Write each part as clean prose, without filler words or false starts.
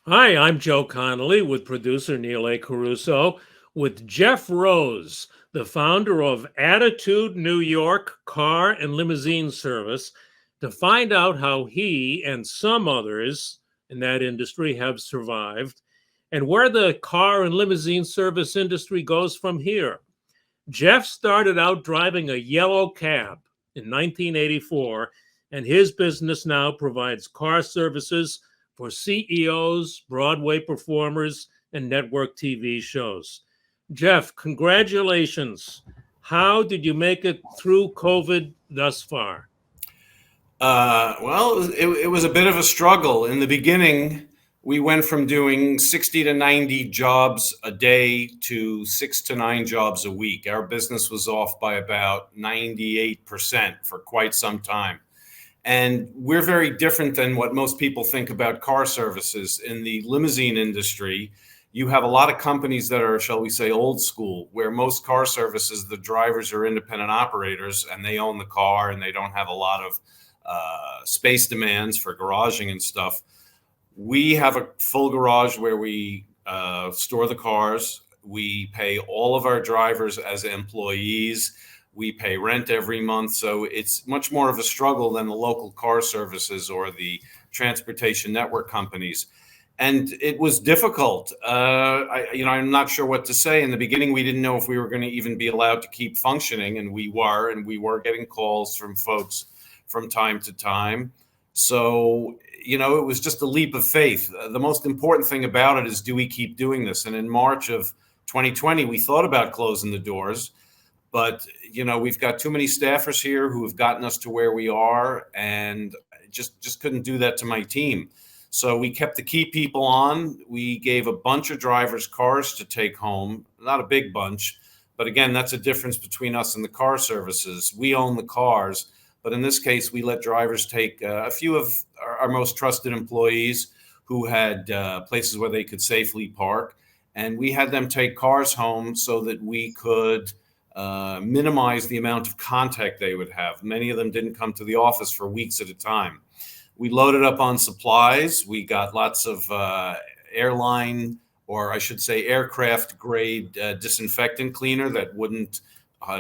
Hi, I'm Joe Connolly with producer Neil A. Carousso with Jeff Rose, the founder of Attitude New York Car and Limousine Service, to find out how he and some others in that industry have survived and where the car and limousine service industry goes from here. Jeff started out driving a yellow cab in 1984, and his business now provides car services for CEOs, Broadway performers, and network TV shows. Jeff, congratulations. How did you make it through COVID thus far? It was a bit of a struggle. In the beginning, we went from doing 60 to 90 jobs a day to 6 to 9 jobs a week. Our business was off by about 98% for quite some time. And we're very different than what most people think about car services. In the limousine industry, you have a lot of companies that are, shall we say, old school, where most car services, the drivers are independent operators and they own the car and they don't have a lot of space demands for garaging and stuff. We have a full garage where we store the cars. We pay all of our drivers as employees. We pay rent every month. So it's much more of a struggle than the local car services or the transportation network companies. And it was difficult. I'm not sure what to say. In the beginning, we didn't know if we were going to even be allowed to keep functioning, and we were getting calls from folks from time to time. So, it was just a leap of faith. The most important thing about it is, do we keep doing this? And in March of 2020, we thought about closing the doors, but, we've got too many staffers here who have gotten us to where we are, and just couldn't do that to my team. So we kept the key people on. We gave a bunch of drivers cars to take home, not a big bunch, but again, that's a difference between us and the car services. We own the cars. But in this case, we let drivers take a few of our most trusted employees who had places where they could safely park. And we had them take cars home so that we could minimize the amount of contact they would have. Many of them didn't come to the office for weeks at a time. We loaded up on supplies. We got lots of airline, or I should say aircraft grade disinfectant cleaner that wouldn't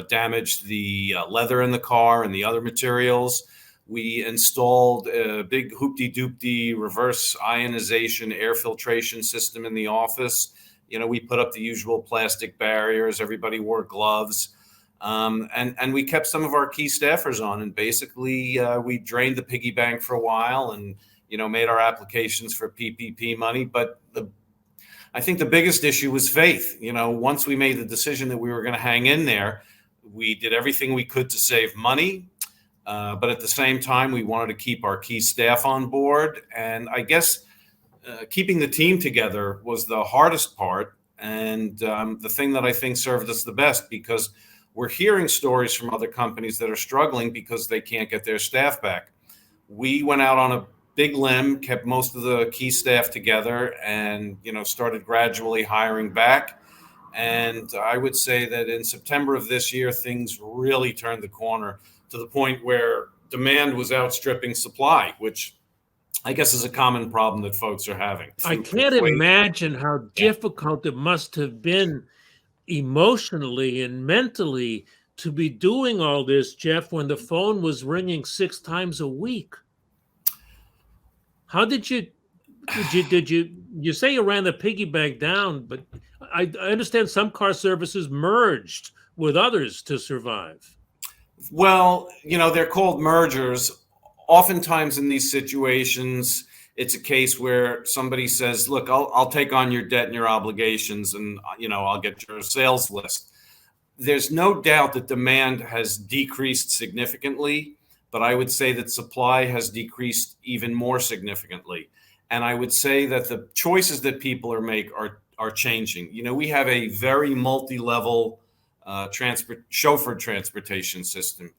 damaged the leather in the car and the other materials. We installed a big hoopty-doopty reverse ionization air filtration system in the office. We put up the usual plastic barriers. Everybody wore gloves. And we kept some of our key staffers on. And basically, we drained the piggy bank for a while and, made our applications for PPP money. But I think the biggest issue was faith. Once we made the decision that we were going to hang in there, we did everything we could to save money. But at the same time, we wanted to keep our key staff on board. And I guess keeping the team together was the hardest part. And the thing that I think served us the best, because we're hearing stories from other companies that are struggling because they can't get their staff back. We went out on a big limb, kept most of the key staff together, and started gradually hiring back. And I would say that in September of this year, things really turned the corner to the point where demand was outstripping supply, which I guess is a common problem that folks are having. I can't imagine how difficult it must have been emotionally and mentally to be doing all this, Jeff, when the phone was ringing 6 times a week. How did you say you ran the piggy bank down, but I understand some car services merged with others to survive. Well, they're called mergers. Oftentimes in these situations, it's a case where somebody says, look, I'll take on your debt and your obligations, and I'll get your sales list. There's no doubt that demand has decreased significantly, but I would say that supply has decreased even more significantly. And I would say that the choices that people are changing. We have a very multi-level chauffeured transportation system.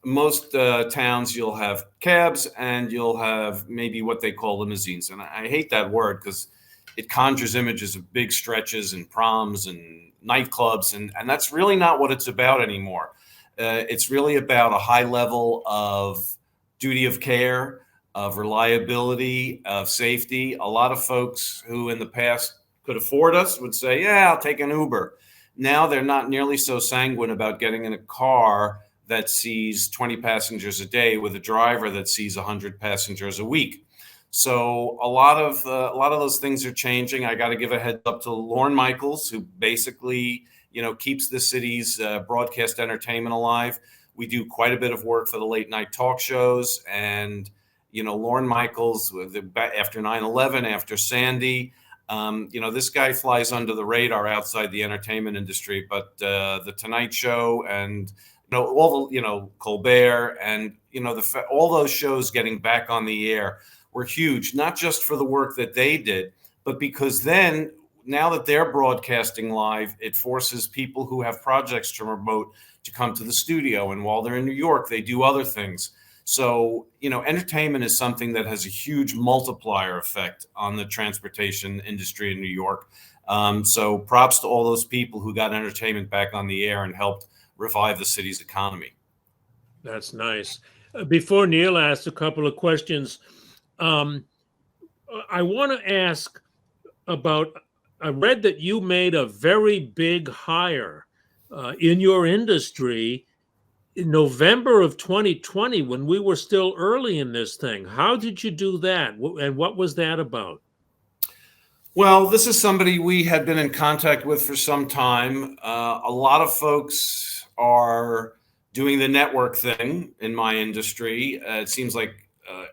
Most towns, you'll have cabs and you'll have maybe what they call limousines. And I hate that word because it conjures images of big stretches and proms and nightclubs. And that's really not what it's about anymore. It's really about a high level of duty of care, of reliability, of safety. A lot of folks who in the past could afford us would say, yeah, I'll take an Uber. Now they're not nearly so sanguine about getting in a car that sees 20 passengers a day with a driver that sees 100 passengers a week. So a lot of those things are changing. I got to give a heads up to Lorne Michaels, who basically keeps the city's broadcast entertainment alive. We do quite a bit of work for the late night talk shows, and Lorne Michaels, after 9/11, after Sandy, this guy flies under the radar outside the entertainment industry. But the Tonight Show and all the Colbert and all those shows getting back on the air were huge, not just for the work that they did, but because then, now that they're broadcasting live, it forces people who have projects to promote to come to the studio. And while they're in New York, they do other things. So, entertainment is something that has a huge multiplier effect on the transportation industry in New York. So props to all those people who got entertainment back on the air and helped revive the city's economy. That's nice. Before Neil asks a couple of questions, I want to ask about, I read that you made a very big hire in your industry in November of 2020 when we were still early in this thing. How did you do that? And what was that about? Well, this is somebody we had been in contact with for some time. A lot of folks are doing the network thing in my industry. It seems like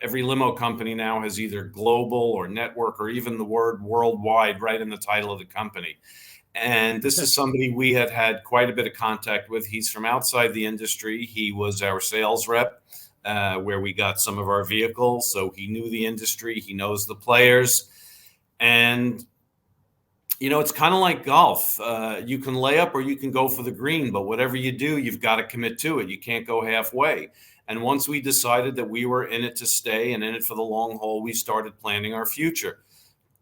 every limo company now has either global or network or even the word worldwide right in the title of the company. And this is somebody we had quite a bit of contact with. He's from outside the industry. He was our sales rep where we got some of our vehicles. So he knew the industry. He knows the players. And, it's kind of like golf. You can lay up or you can go for the green, but whatever you do, you've got to commit to it. You can't go halfway. And once we decided that we were in it to stay and in it for the long haul, we started planning our future.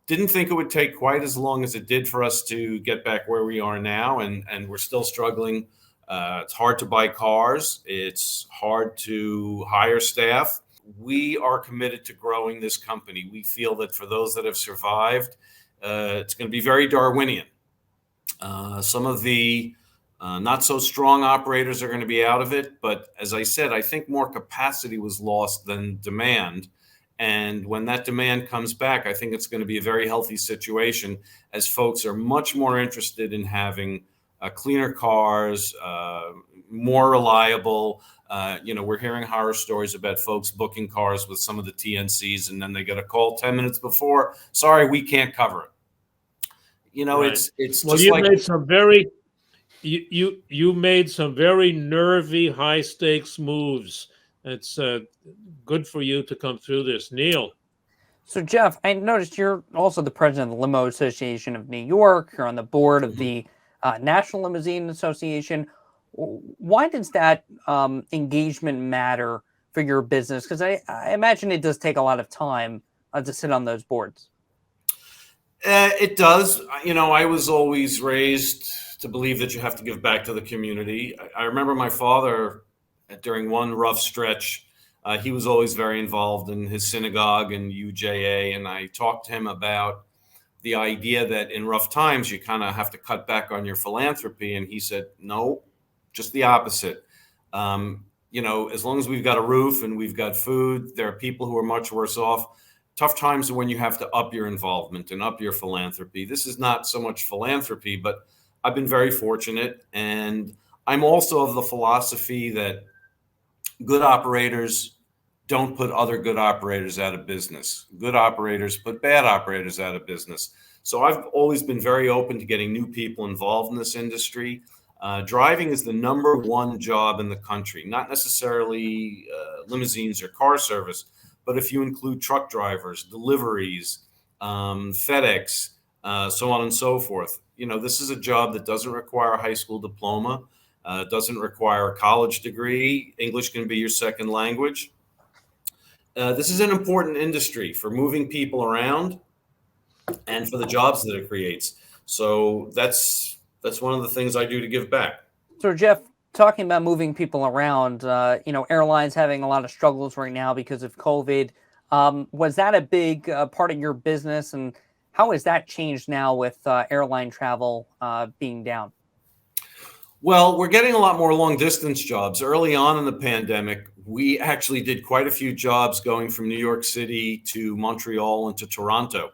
Didn't think it would take quite as long as it did for us to get back where we are now. And we're still struggling. It's hard to buy cars. It's hard to hire staff. We are committed to growing this company. We feel that for those that have survived, it's going to be very Darwinian. Some of the not so strong operators are going to be out of it. But as I said, I think more capacity was lost than demand. And when that demand comes back, I think it's going to be a very healthy situation as folks are much more interested in having cleaner cars, more reliable. We're hearing horror stories about folks booking cars with some of the TNCs, and then they get a call 10 minutes before. Sorry, we can't cover it. Right. It's well, just you like made some very you made some very nervy, high stakes moves. It's good for you to come through this, Neil. So, Jeff, I noticed you're also the president of the Limo Association of New York. You're on the board of the National Limousine Association. Why does that engagement matter for your business? Because I imagine it does take a lot of time to sit on those boards. It does. I was always raised to believe that you have to give back to the community. I remember my father, during one rough stretch, he was always very involved in his synagogue and UJA. And I talked to him about the idea that in rough times, you kind of have to cut back on your philanthropy. And he said, no, just the opposite. As long as we've got a roof and we've got food, there are people who are much worse off. Tough times are when you have to up your involvement and up your philanthropy. This is not so much philanthropy, but I've been very fortunate. And I'm also of the philosophy that good operators don't put other good operators out of business. Good operators put bad operators out of business. So I've always been very open to getting new people involved in this industry. Driving is the number one job in the country, not necessarily limousines or car service, but if you include truck drivers, deliveries, FedEx, so on and so forth. This is a job that doesn't require a high school diploma. Doesn't require a college degree. English can be your second language. This is an important industry for moving people around and for the jobs that it creates. So that's one of the things I do to give back. So, Jeff, talking about moving people around, airlines having a lot of struggles right now because of COVID. Was that a big part of your business, and how has that changed now with airline travel being down? Well, we're getting a lot more long distance jobs. Early on in the pandemic, we actually did quite a few jobs going from New York City to Montreal and to Toronto.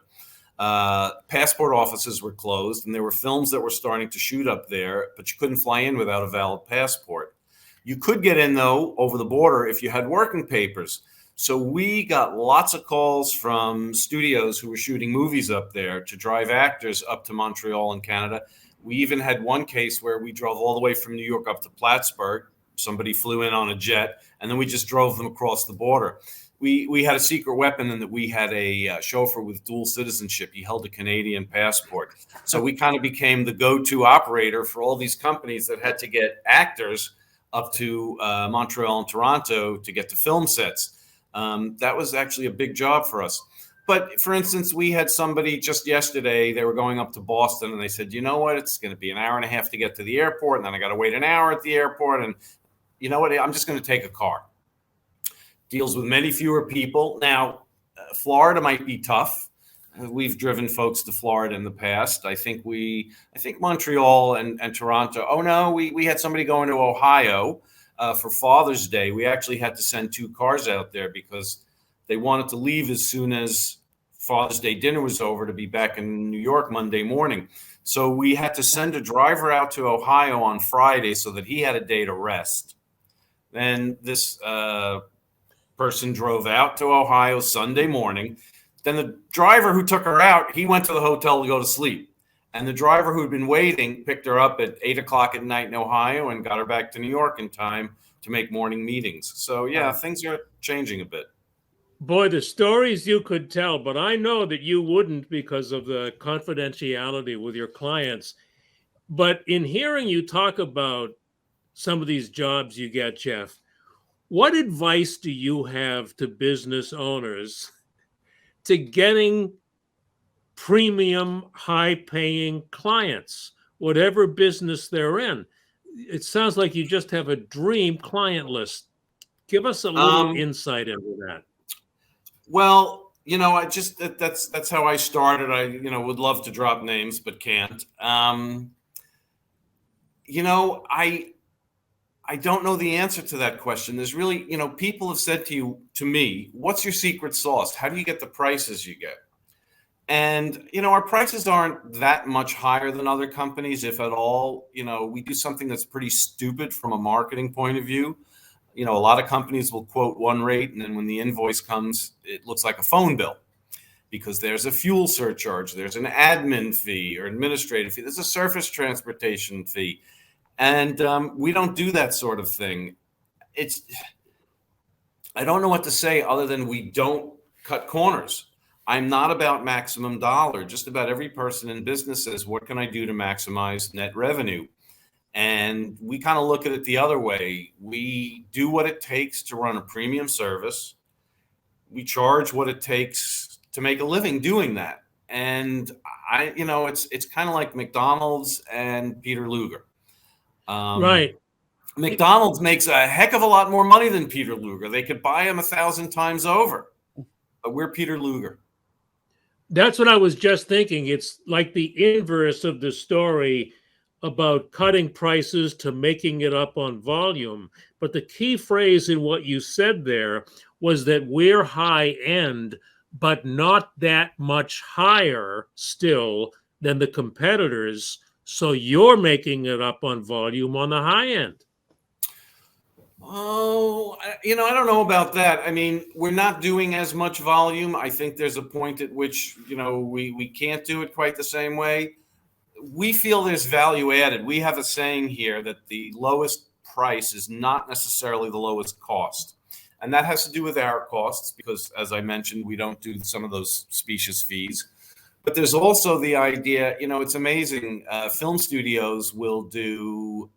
Passport offices were closed, and there were films that were starting to shoot up there, but you couldn't fly in without a valid passport. You could get in, though, over the border if you had working papers. So we got lots of calls from studios who were shooting movies up there to drive actors up to Montreal in Canada. We even had one case where we drove all the way from New York up to Plattsburgh. Somebody flew in on a jet, and then we just drove them across the border. We had a secret weapon in that we had a chauffeur with dual citizenship. He held a Canadian passport. So we kind of became the go-to operator for all these companies that had to get actors up to Montreal and Toronto to get to film sets. That was actually a big job for us. But for instance, we had somebody just yesterday, they were going up to Boston and they said, you know what, it's going to be an hour and a half to get to the airport. And then I got to wait an hour at the airport. And you know what, I'm just going to take a car. Deals with many fewer people. Now, Florida might be tough. We've driven folks to Florida in the past. I think Montreal and Toronto. Oh no, we had somebody going to Ohio for Father's Day. We actually had to send 2 cars out there because they wanted to leave as soon as Father's Day dinner was over to be back in New York Monday morning. So we had to send a driver out to Ohio on Friday so that he had a day to rest. Then this person drove out to Ohio Sunday morning. Then the driver who took her out, he went to the hotel to go to sleep. And the driver who'd been waiting picked her up at 8 o'clock at night in Ohio and got her back to New York in time to make morning meetings. So yeah, things are changing a bit. Boy, the stories you could tell, but I know that you wouldn't because of the confidentiality with your clients. But in hearing you talk about some of these jobs you get, Jeff, what advice do you have to business owners to getting premium, high-paying clients, whatever business they're in? It sounds like you just have a dream client list. Give us a little insight into that. Well, that's how I started. I would love to drop names, but can't. I don't know the answer to that question. There's really, people have said to me, what's your secret sauce? How do you get the prices you get? And, our prices aren't that much higher than other companies, if at all. We do something that's pretty stupid from a marketing point of view. A lot of companies will quote one rate, and then when the invoice comes, it looks like a phone bill because there's a fuel surcharge, there's an admin fee or administrative fee, there's a surface transportation fee. And we don't do that sort of thing. I don't know what to say other than we don't cut corners. I'm not about maximum dollar. Just about every person in business says, what can I do to maximize net revenue? And we kind of look at it the other way. We do what it takes to run a premium service. We charge what it takes to make a living doing that. And it's kind of like McDonald's and Peter Luger. Right. McDonald's makes a heck of a lot more money than Peter Luger. They could buy him 1,000 times over, but we're Peter Luger. That's what I was just thinking. It's like the inverse of the story about cutting prices to making it up on volume. But the key phrase in what you said there was that we're high end, but not that much higher still than the competitors. So you're making it up on volume on the high end. Oh, I don't know about that. I mean, we're not doing as much volume. I think there's a point at which, we can't do it quite the same way. We feel there's value added. We have a saying here that the lowest price is not necessarily the lowest cost. And that has to do with our costs because, as I mentioned, we don't do some of those specious fees. But there's also the idea, it's amazing. Film studios will do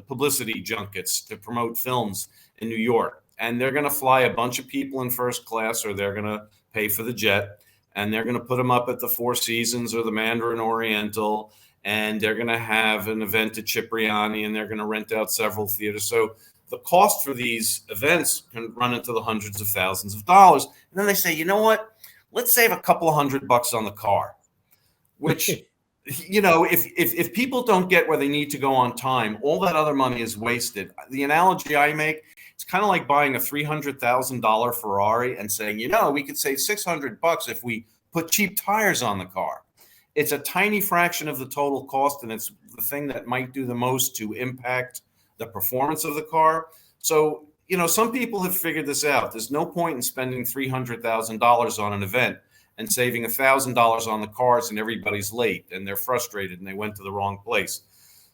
publicity junkets to promote films in New York. And they're going to fly a bunch of people in first class, or they're going to pay for the jet. And they're going to put them up at the Four Seasons or the Mandarin Oriental. And they're going to have an event at Cipriani, and they're going to rent out several theaters. So the cost for these events can run into the hundreds of thousands of dollars. And then they say, you know what? Let's save a couple of $100 on the car, which, if people don't get where they need to go on time, all that other money is wasted. The analogy I make, it's kind of like buying a $300,000 Ferrari and saying, we could save $600 if we put cheap tires on the car. It's a tiny fraction of the total cost, and it's the thing that might do the most to impact the performance of the car. So, some people have figured this out. There's no point in spending $300,000 on an event and saving $1,000 on the cars, and everybody's late and they're frustrated and they went to the wrong place.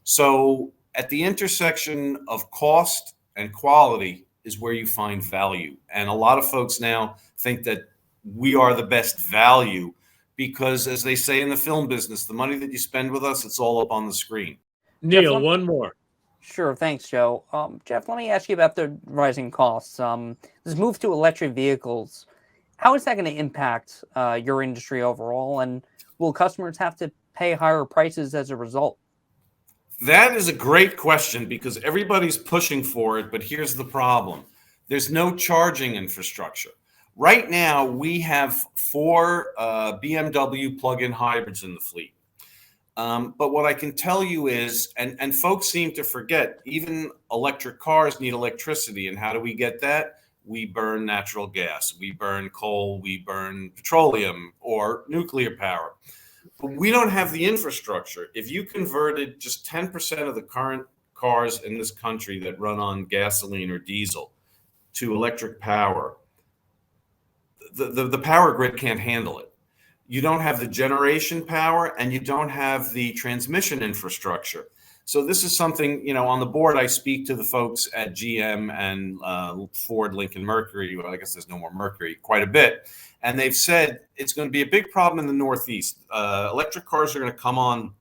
So at the intersection of cost and quality is where you find value. And a lot of folks now think that we are the best value because, as they say in the film business, the money that you spend with us, it's all up on the screen. Neil, Jeff, one more. Sure, thanks, Joe. Jeff, let me ask you about the rising costs. This move to electric vehicles, how is that going to impact your industry overall? And will customers have to pay higher prices as a result? That is a great question because everybody's pushing for it, but here's the problem. There's no charging infrastructure. Right now, we have 4 BMW plug-in hybrids in the fleet. But what I can tell you is, and folks seem to forget, even electric cars need electricity. And how do we get that? We burn natural gas, we burn coal, we burn petroleum or nuclear power. But we don't have the infrastructure. If you converted just 10% of the current cars in this country that run on gasoline or diesel to electric power, the power grid can't handle it. You don't have the generation power and you don't have the transmission infrastructure. So this is something, on the board, I speak to the folks at GM and Ford, Lincoln, Mercury. Well, I guess there's no more Mercury, quite a bit. And they've said it's going to be a big problem in the Northeast. Electric cars are going to come on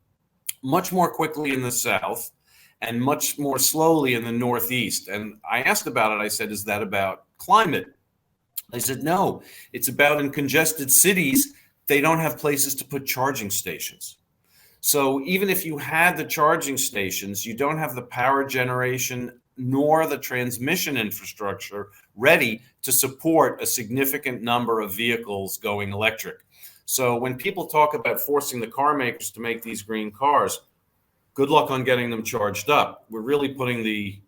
much more quickly in the South and much more slowly in the Northeast. And I asked about it. I said, is that about climate? They said, no, it's about in congested cities, they don't have places to put charging stations. So even if you had the charging stations, you don't have the power generation nor the transmission infrastructure ready to support a significant number of vehicles going electric. So when people talk about forcing the car makers to make these green cars, good luck on getting them charged up. We're really putting the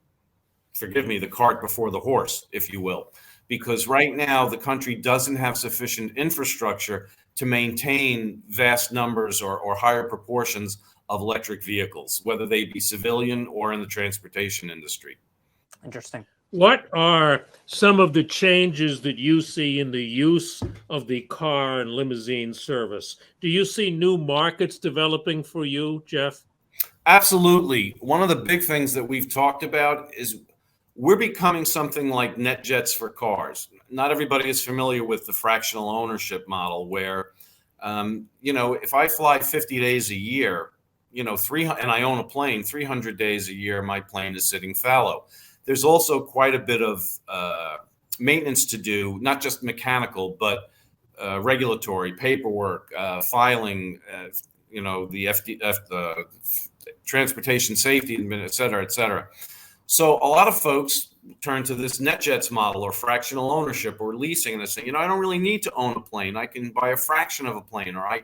cart before the horse, if you will, because right now the country doesn't have sufficient infrastructure to maintain vast numbers or higher proportions of electric vehicles, whether they be civilian or in the transportation industry. Interesting. What are some of the changes that you see in the use of the car and limousine service? Do you see new markets developing for you, Jeff? Absolutely. One of the big things that we've talked about is we're becoming something like NetJets for cars. Not everybody is familiar with the fractional ownership model where, if I fly 50 days a year, 300, and I own a plane, 300 days a year, my plane is sitting fallow. There's also quite a bit of maintenance to do, not just mechanical, but regulatory, paperwork, filing, the transportation safety, et cetera, et cetera. So a lot of folks turn to this NetJets model or fractional ownership or leasing, and they say, I don't really need to own a plane. I can buy a fraction of a plane, or I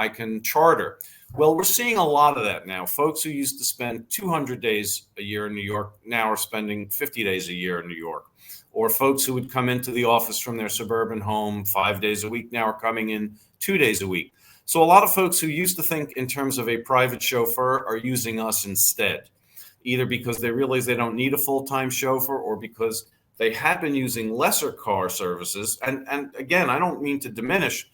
can charter. Well, we're seeing a lot of that now. Folks who used to spend 200 days a year in New York now are spending 50 days a year in New York. Or folks who would come into the office from their suburban home 5 days a week now are coming in 2 days a week. So a lot of folks who used to think in terms of a private chauffeur are using us instead, either because they realize they don't need a full-time chauffeur or because they have been using lesser car services. And again, I don't mean to diminish.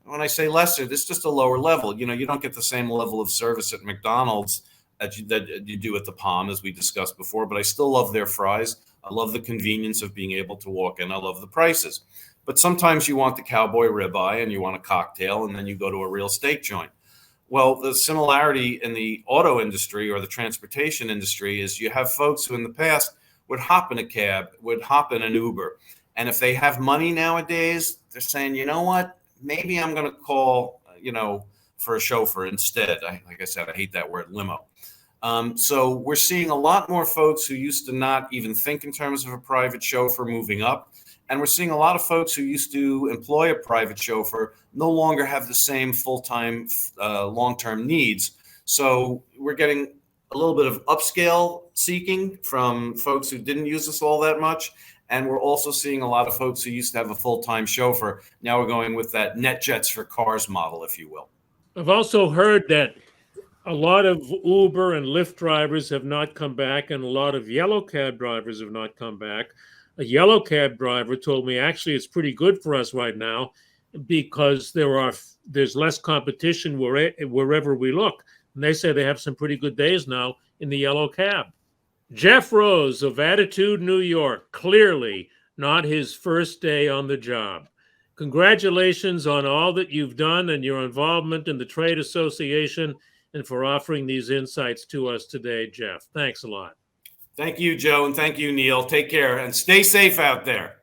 When I say lesser, this is just a lower level. You don't get the same level of service at McDonald's that you do at the Palm, as we discussed before, but I still love their fries. I love the convenience of being able to walk in. I love the prices. But sometimes you want the cowboy ribeye and you want a cocktail, and then you go to a real steak joint. Well, the similarity in the auto industry or the transportation industry is you have folks who in the past would hop in a cab, would hop in an Uber. And if they have money nowadays, they're saying, you know what, maybe I'm going to call, for a chauffeur instead. Like I said, I hate that word limo. So we're seeing a lot more folks who used to not even think in terms of a private chauffeur moving up. And we're seeing a lot of folks who used to employ a private chauffeur no longer have the same full-time, long-term needs. So we're getting a little bit of upscale seeking from folks who didn't use us all that much. And we're also seeing a lot of folks who used to have a full-time chauffeur. Now we're going with that net jets for cars model, if you will. I've also heard that a lot of Uber and Lyft drivers have not come back, and a lot of yellow cab drivers have not come back. A yellow cab driver told me actually it's pretty good for us right now because there's less competition wherever we look. And they say they have some pretty good days now in the yellow cab. Jeff Rose of Attitude, New York, clearly not his first day on the job. Congratulations on all that you've done and your involvement in the trade association and for offering these insights to us today, Jeff. Thanks a lot. Thank you, Joe, and thank you, Neil. Take care and stay safe out there.